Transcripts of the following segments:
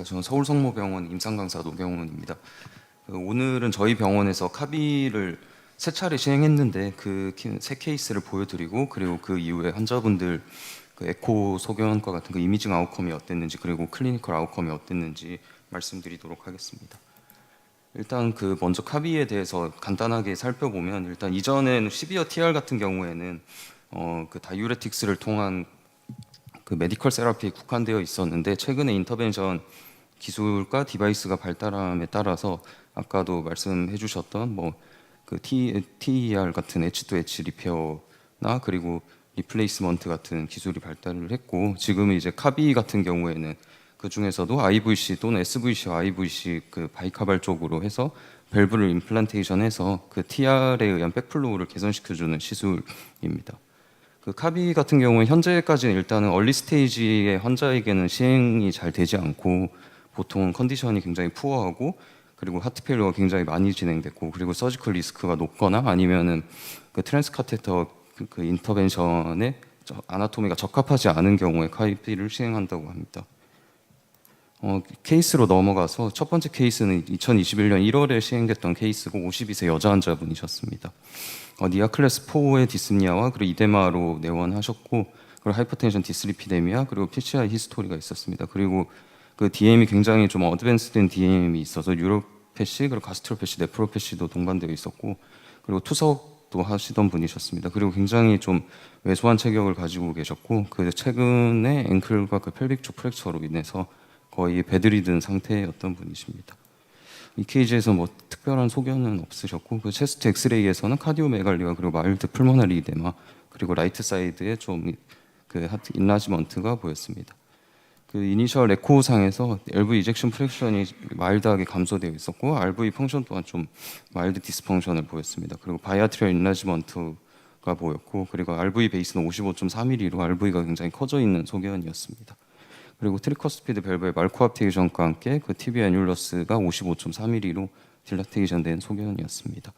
반갑습니다. 저는 서울성모병원 임상강사 노경훈입니다. 오늘은 저희 병원에서 카비를 세 차례 시행했는데 그 세 케이스를 보여드리고, 그리고 그 이후에 환자분들 그 에코 소견과 같은 그 이미징 아웃컴이 어땠는지, 그리고 클리니컬 아웃컴이 어땠는지 말씀드리도록 하겠습니다. 일단 먼저 카비에 대해서 간단하게 살펴보면, 일단 이전에는 시비어 TR 같은 경우에는 그 다이유레틱스를 통한 그 메디컬 세라피에 국한되어 있었는데, 최근에 인터벤션 기술과 디바이스가 발달함에 따라서 아까도 말씀해 주셨던 그 TER 같은 H2H 리페어나 그리고 리플레이스먼트 같은 기술이 발달을 했고, 지금은 이제 카비 같은 경우에는 그 중에서도 IVC 또는 SVC와 IVC 그 바이카발 쪽으로 해서 밸브를 임플란테이션해서 그 TR에 의한 백플로우를 개선시켜주는 시술입니다. 그 카비 같은 경우는 현재까지는 일단은 얼리 스테이지의 환자에게는 시행이 잘 되지 않고, 보통 컨디션이 굉장히 푸어하고, 그리고 하트 페일러가 굉장히 많이 진행됐고, 그리고 서지컬 리스크가 높거나 아니면은 그 트랜스 카테터 그 인터벤션에 아나토미가 적합하지 않은 경우에 카비를 시행한다고 합니다. 케이스로 넘어가서 첫 번째 케이스는 2021년 1월에 시행됐던 케이스고 52세 여자 환자분이셨습니다. 니아 클래스 4의 디스니아와 그리고 이데마로 내원하셨고, 그리고 하이퍼텐션 디슬리피데미아, 그리고 PCI 히스토리가 있었습니다. 그리고 그 DM이 굉장히 좀 어드밴스된 DM이 있어서 유로패시, 그리고 가스트로패시, 네프로패시도 동반되어 있었고, 그리고 투석도 하시던 분이셨습니다. 그리고 굉장히 좀 왜소한 체격을 가지고 계셨고, 그 최근에 앵클과 그 펠빅 쪽 프랙처로 인해서 거의 베드리든 상태였던 분이십니다. EKG에서 특별한 소견은 없으셨고, 그 체스트 엑스레이에서는 카디오메갈리와 그리고 마일드 풀모나리 이데마, 그리고 라이트 사이드에 좀 그 하트 인라지먼트가 보였습니다. 그 이니셜 에코상에서 LV 이젝션 프랙션이 마일드하게 감소되어 있었고, RV 펑션 또한 좀 마일드 디스펑션을 보였습니다. 그리고 바이아트리얼 인라지먼트가 보였고, 그리고 RV 베이스는 55.3mm로 RV가 굉장히 커져 있는 소견이었습니다. 그리고 트리커스피드 밸브의 말코압테이션과 함께 그 티비아 애뉴러스가 55.3mm로 딜라테이션 된 소견이었습니다.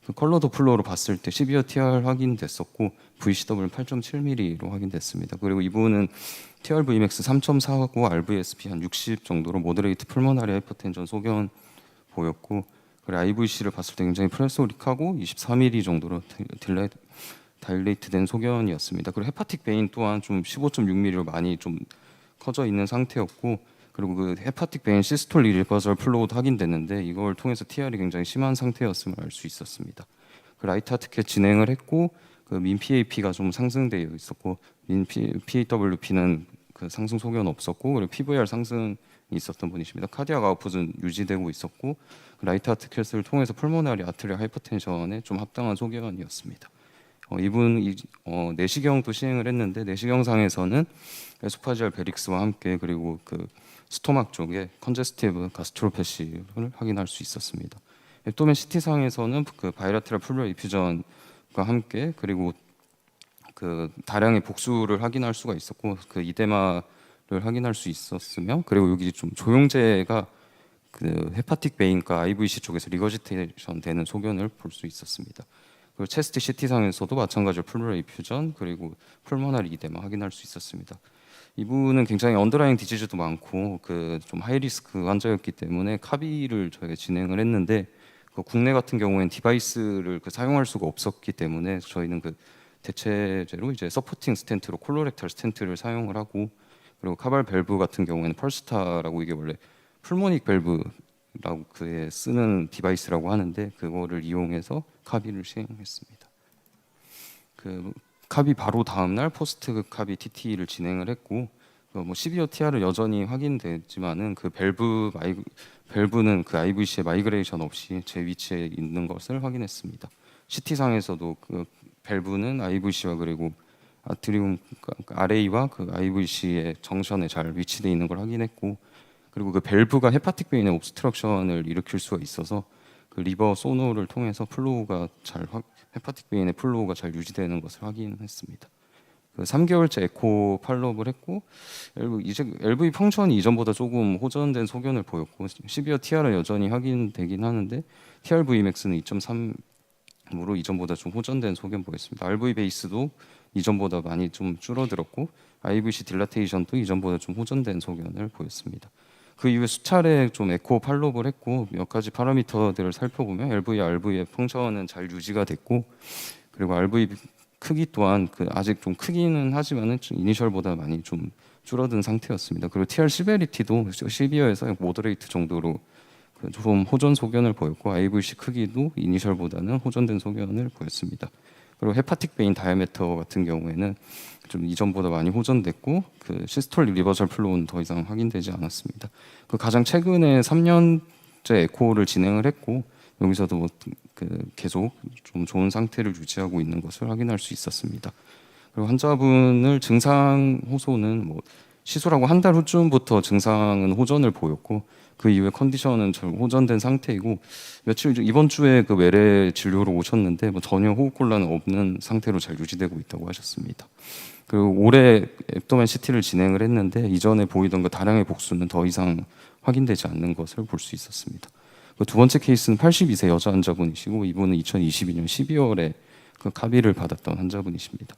그 컬러 도플러로 봤을 때 시비어 TR 확인됐었고, VCW는 8.7mm로 확인됐습니다. 그리고 이분은 TR Vmax 3.4하고 RVSP 한 60 정도로 모더레이트 풀모나리 하이퍼텐션 소견 보였고, 그리고 IVC를 봤을 때 굉장히 프레소릭하고 23mm 정도로 다일레이트된 소견이었습니다. 그리고 헤파틱 베인 또한 좀 15.6mm로 많이 좀 커져 있는 상태였고, 그리고 그 헤파틱 베인 시스톨 리버설 플로우도 확인됐는데, 이걸 통해서 TR이 굉장히 심한 상태였음을 알 수 있었습니다. 그 라이트 하트캣 진행을 했고, 그 민 PAP가 좀 상승되어 있었고, 민 PAWP는 그 상승 소견 없었고, 그리고 PVR 상승이 있었던 분이십니다. 카디악 아웃풋은 유지되고 있었고, 그 라이트 하트캣을 통해서 풀모나리 아트리얼 하이퍼텐션에 좀 합당한 소견이었습니다. 이분 내시경도 시행을 했는데, 내시경상에서는 에소파지알 베릭스와 함께 그리고 그 스토막 쪽에 컨제스티브 가스트로패시를 확인할 수 있었습니다. 앱도멘 CT상에서는 그 바이라테럴 플루어 이퓨전과 함께 그리고 그 다량의 복수를 확인할 수가 있었고, 그 이데마를 확인할 수 있었으며, 그리고 여기 좀 조영제가 그 헤파틱 베인과 IVC 쪽에서 리거지테이션 되는 소견을 볼 수 있었습니다. 그리고 체스트 CT상에서도 마찬가지로 플루럴 이퓨전 그리고 풀모나리 이데마 확인할 수 있었습니다. 이분은 굉장히 언더라인 디지즈도 많고 그 좀 하이리스크 환자였기 때문에 카비를 저희가 진행을 했는데, 그 국내 같은 경우에는 디바이스를 사용할 수가 없었기 때문에 저희는 그 대체제로 이제 서포팅 스텐트로 콜로렉탈 스텐트를 사용을 하고, 그리고 카발 밸브 같은 경우에는 펄스타라고, 이게 원래 풀모닉 밸브라고 그에 쓰는 디바이스라고 하는데, 그거를 이용해서 카비를 시행했습니다. 그 카비 바로 다음 날 포스트 카비 TT를 진행을 했고, 시비어 TR은 여전히 확인됐지만은 그 밸브는 그 IVC에 마이그레이션 없이 제 위치에 있는 것을 확인했습니다. CT상에서도 그 밸브는 IVC와 그리고 아트리움 RA와 그 IVC의 정션에 잘 위치되어 있는 걸 확인했고, 그리고 그 밸브가 헤파틱 베인의 옵스트럭션을 일으킬 수가 있어서 그 리버 소노를 통해서 헤파틱 베인의 플로우가 잘 유지되는 것을 확인했습니다. 그 3개월째 에코 팔로업을 했고, LV 펑션이 이전보다 조금 호전된 소견을 보였고, 시비어 TR은 여전히 확인되긴 하는데 TR Vmax는 2.3으로 이전보다 좀 호전된 소견 보였습니다. RV 베이스도 이전보다 많이 좀 줄어들었고, IVC 딜라테이션도 이전보다 좀 호전된 소견을 보였습니다. 그 이후에 수차례 좀 에코 팔로우를 했고 몇 가지 파라미터들을 살펴보면 LV, RV의 펑션은 잘 유지가 됐고 그리고 RV 크기 또한 그 아직 좀 크기는 하지만은 좀 이니셜보다 많이 좀 줄어든 상태였습니다. 그리고 TR 시베리티도 시비어에서 모더레이트 정도로 좀 호전 소견을 보였고 IVC 크기도 이니셜보다는 호전된 소견을 보였습니다. 그리고 헤파틱 베인 다이아메터 같은 경우에는 좀 이전보다 많이 호전됐고 그 시스톨 리버설 플로우는 더 이상 확인되지 않았습니다. 그 가장 최근에 3년째 에코를 진행을 했고 여기서도 그 계속 좀 좋은 상태를 유지하고 있는 것을 확인할 수 있었습니다. 그리고 환자분을 증상 호소는 뭐 시술하고 한 달 후쯤부터 증상은 호전을 보였고 그 이후에 컨디션은 잘 호전된 상태이고 며칠 전 이번 주에 그 외래 진료로 오셨는데 뭐 전혀 호흡곤란은 없는 상태로 잘 유지되고 있다고 하셨습니다. 그리고 올해 앱도멘 CT를 진행을 했는데 이전에 보이던 그 다량의 복수는 더 이상 확인되지 않는 것을 볼 수 있었습니다. 그 두 번째 케이스는 82세 여자 환자분이시고 이분은 2022년 12월에 그 카비를 받았던 환자분이십니다.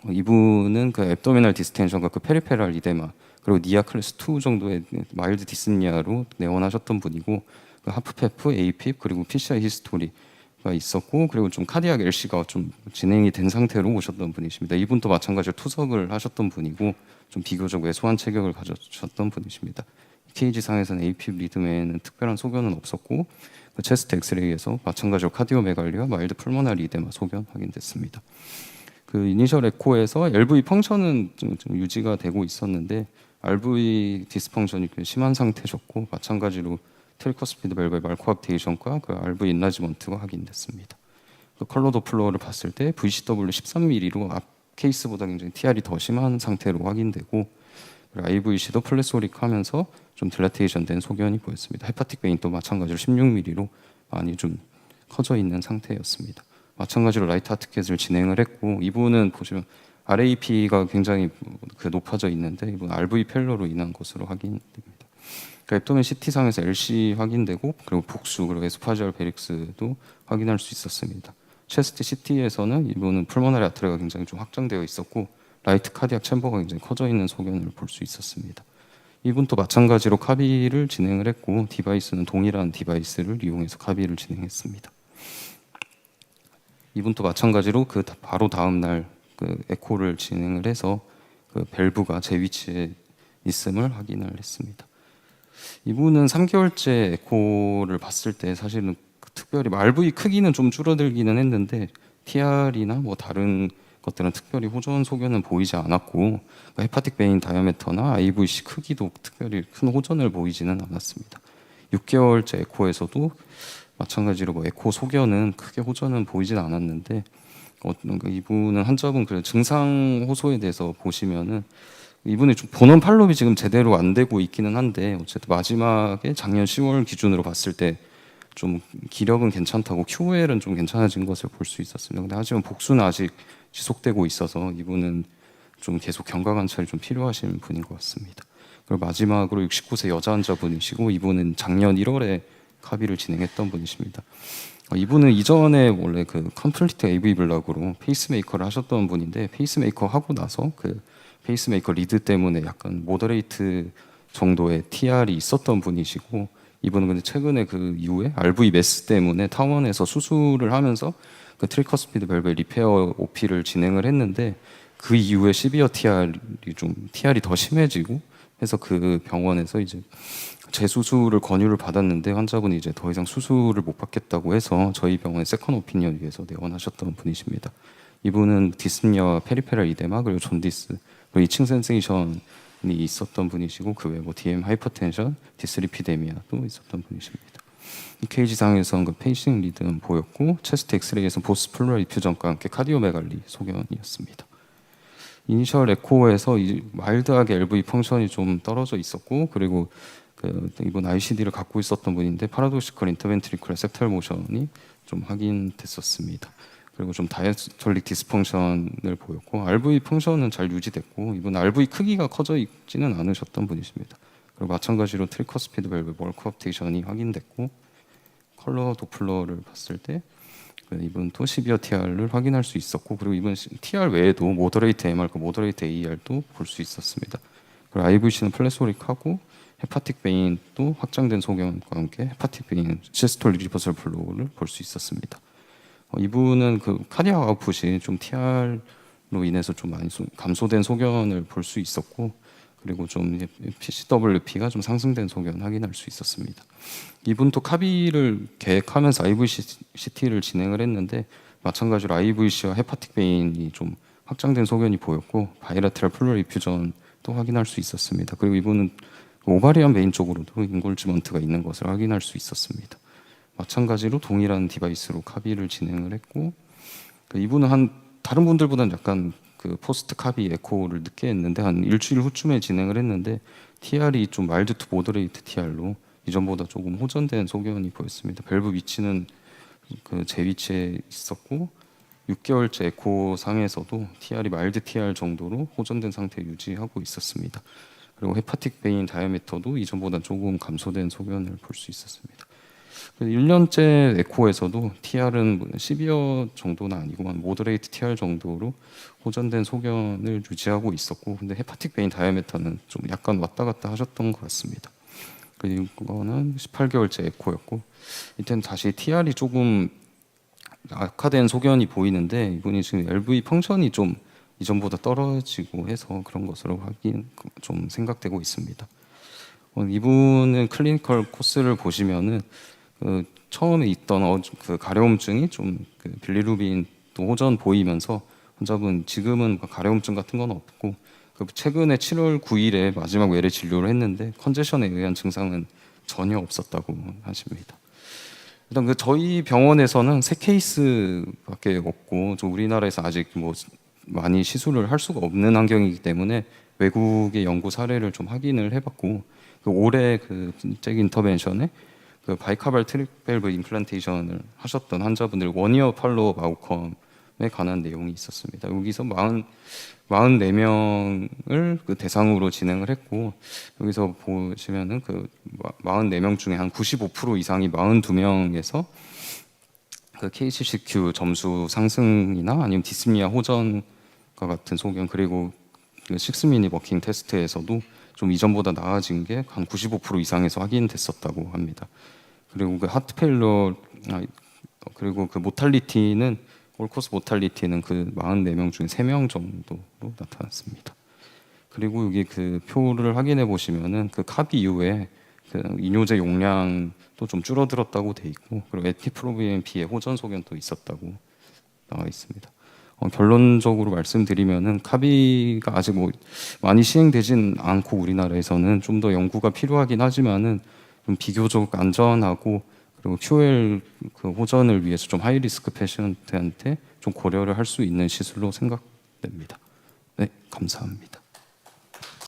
이분은 그 앱도미널 디스텐션과 그 페리페랄 이데마 그리고 니아 클래스 2 정도의 마일드 디스니아로 내원하셨던 분이고 그 하프페프, 에이핍 그리고 PCI 히스토리가 있었고 그리고 좀 카디악 LC가 좀 진행이 된 상태로 오셨던 분이십니다. 이분도 마찬가지로 투석을 하셨던 분이고 좀 비교적 왜소한 체격을 가졌던 분이십니다. EKG 상에서는 에이핍 리듬에는 특별한 소견은 없었고 그 체스트 엑스레이에서 마찬가지로 카디오메갈리와 마일드 풀모나리 이데마 소견 확인됐습니다. 그 이니셜 에코에서 LV 펑션은 좀 유지가 되고 있었는데 RV 디스펑션이 심한 상태셨고 마찬가지로 트리커스피드 밸브의 말코압테이션과 그 RV 인라지먼트가 확인됐습니다. 그 컬러 도플러를 봤을 때 VCW 13mm로 앞 케이스보다 굉장히 TR이 더 심한 상태로 확인되고 IVC도 플랫소릭하면서 좀 딜라테이션 된 소견이 보였습니다. 헤파틱 베인도 마찬가지로 16mm로 많이 좀 커져 있는 상태였습니다. 마찬가지로 라이트 하트캣을 진행을 했고 이분은 보시면 RAP가 굉장히 그 높아져 있는데 이분 RV 펠러로 인한 것으로 확인됩니다. 그러니까 앱도멘 CT상에서 LC 확인되고 그리고 복수 그리고 에스파지얼 베릭스도 확인할 수 있었습니다. 체스트 CT에서는 이분은 풀모나리 아트레가 굉장히 좀 확장되어 있었고 라이트 카디악 챔버가 굉장히 커져 있는 소견을 볼 수 있었습니다. 이분도 마찬가지로 카비를 진행을 했고 디바이스는 동일한 디바이스를 이용해서 카비를 진행했습니다. 이분도 마찬가지로 그 바로 다음 날 그 에코를 진행을 해서 그 밸브가 제 위치에 있음을 확인을 했습니다. 이분은 3개월째 에코를 봤을 때 사실은 특별히 RV 크기는 좀 줄어들기는 했는데 TR이나 뭐 다른 것들은 특별히 호전 소견은 보이지 않았고 헤파틱 베인 다이아메터나 IVC 크기도 특별히 큰 호전을 보이지는 않았습니다. 6개월째 에코에서도 마찬가지로 뭐 에코 소견은 크게 호전은 보이진 않았는데 이분은 환자분 그 증상 호소에 대해서 보시면은 이분이 좀 본원 팔로업이 지금 제대로 안 되고 있기는 한데 어쨌든 마지막에 작년 10월 기준으로 봤을 때 좀 기력은 괜찮다고 QL은 좀 괜찮아진 것을 볼 수 있었습니다. 근데 하지만 복수는 아직 지속되고 있어서 이분은 좀 계속 경과 관찰이 좀 필요하신 분인 것 같습니다. 그리고 마지막으로 69세 여자 환자분이시고 이분은 작년 1월에 카비를 진행했던 분이십니다. 이분은 이전에 원래 그 컴플리트 AV 블락으로 페이스메이커를 하셨던 분인데 페이스메이커 하고 나서 그 페이스메이커 리드 때문에 약간 모더레이트 정도의 TR이 있었던 분이시고 이분은 근데 최근에 그 이후에 RV 메스 때문에 타원에서 수술을 하면서 그 트리커스피드 밸브의 리페어 OP를 진행을 했는데 그 이후에 시비어 TR이 더 심해지고 해서 그 병원에서 이제 재수술을 권유를 받았는데 환자분이 이제 더 이상 수술을 못 받겠다고 해서 저희 병원의 세컨 오피니언 위에서 내원하셨던 분이십니다. 이분은 디스니아와 페리페랄 이데마 그리고 존디스 그리고 이층 센세이션이 있었던 분이시고 그 외에 뭐 DM 하이퍼텐션, 디스리피데미아도 있었던 분이십니다. EKG 상에서는 그 페이싱 리듬 보였고 체스트 엑스레이에서 보스 플루럴 이퓨전과 함께 카디오메갈리 소견이었습니다. 이니셜 에코에서 마일드하게 LV 펑션이 좀 떨어져 있었고 그리고 그 이번 ICD를 갖고 있었던 분인데 파라독시컬 인터벤트리쿨 셉탈 모션이 좀 확인됐었습니다. 그리고 좀 다이아스톨릭 디스펑션을 보였고 RV 펑션은 잘 유지됐고 이분 RV 크기가 커져 있지는 않으셨던 분이십니다. 그리고 마찬가지로 트리커스피드 밸브 멀크업테이션이 확인됐고 컬러 도플러를 봤을 때 이분 또 시비어 TR을 확인할 수 있었고 그리고 이번 TR 외에도 모더레이트 MR, 모더레이트 AR도 볼 수 있었습니다. 그리고 IVC는 플레소릭하고 헤파틱 베인도 확장된 소견과 함께 헤파틱 베인 시스톨 리버설 플로우를 볼 수 있었습니다. 이분은 그 카디악 아웃풋이 좀 TR로 인해서 좀 많이 감소된 소견을 볼 수 있었고, 그리고 좀 PCWP가 좀 상승된 소견 확인할 수 있었습니다. 이분도 카비를 계획하면서 IVCT를 진행을 했는데 마찬가지로 IVC와 헤파틱 베인이 좀 확장된 소견이 보였고 바이라테럴 플로럴 이퓨전도 확인할 수 있었습니다. 그리고 이분은 오바리안 베인 쪽으로도 인골지먼트가 있는 것을 확인할 수 있었습니다. 마찬가지로 동일한 디바이스로 카비를 진행을 했고, 이분은 한 다른 분들보다는 약간 그 포스트 카비 에코를 늦게 했는데 한 일주일 후쯤에 진행을 했는데 TR이 좀 마일드 투 모더레이트 TR로 이전보다 조금 호전된 소견이 보였습니다. 밸브 위치는 그 제 위치에 있었고 6개월째 에코 상에서도 TR이 마일드 TR 정도로 호전된 상태 유지하고 있었습니다. 그리고 헤파틱 베인 다이아미터도 이전보다 조금 감소된 소견을 볼 수 있었습니다. 1년째 에코에서도 TR은 시비어 정도는 아니고 한 모더레이트 TR 정도로 호전된 소견을 유지하고 있었고, 근데 헤파틱 베인 다이아미터는 좀 약간 왔다 갔다 하셨던 것 같습니다. 그리고는 18개월째 에코였고, 이때는 다시 TR이 조금 악화된 소견이 보이는데 이분이 지금 LV 펑션이 좀 이전보다 떨어지고 해서 그런 것으로 좀 생각되고 있습니다. 이분은 클리니컬 코스를 보시면은 처음에 있던 그 가려움증이 좀 그 빌리루빈 또 호전 보이면서 환자분 지금은 가려움증 같은 건 없고 최근에 7월 9일에 마지막 외래 진료를 했는데 컨제션에 의한 증상은 전혀 없었다고 하십니다. 일단 저희 병원에서는 3케이스밖에 없고 우리나라에서 아직 뭐 많이 시술을 할 수가 없는 환경이기 때문에 외국의 연구 사례를 좀 확인을 해봤고, 올해 그 잭 인터벤션에 그 바이카발 트릭밸브 임플란테이션을 하셨던 환자분들 원이어 팔로업 아웃컴에 관한 내용이 있었습니다. 여기서 44명을 그 대상으로 진행을 했고, 여기서 보시면은 그 44명 중에 한 95% 이상이 42명에서 그 KCCQ 점수 상승이나 아니면 디스미아 호전과 같은 소견, 그리고 그 6미닛 워킹 테스트에서도 좀 이전보다 나아진 게 한 95% 이상에서 확인됐었다고 합니다. 그리고 그 하트 페일러 그리고 그 모탈리티는 올코스 모탈리티는 그 44명 중에 3명 정도로 나타났습니다. 그리고 여기 그 표를 확인해 보시면은 그 카비 이후에 그 이뇨제 용량도 좀 줄어들었다고 돼 있고, 그리고 에티프로비엠피의 호전 소견도 있었다고 나와 있습니다. 결론적으로 말씀드리면은 카비가 아직 뭐 많이 시행되진 않고 우리나라에서는 좀 더 연구가 필요하긴 하지만은 좀 비교적 안전하고, 그리고 QL 그 호전을 위해서 좀 하이리스크 패션트한테 좀 고려를 할 수 있는 시술로 생각됩니다. 네, 감사합니다.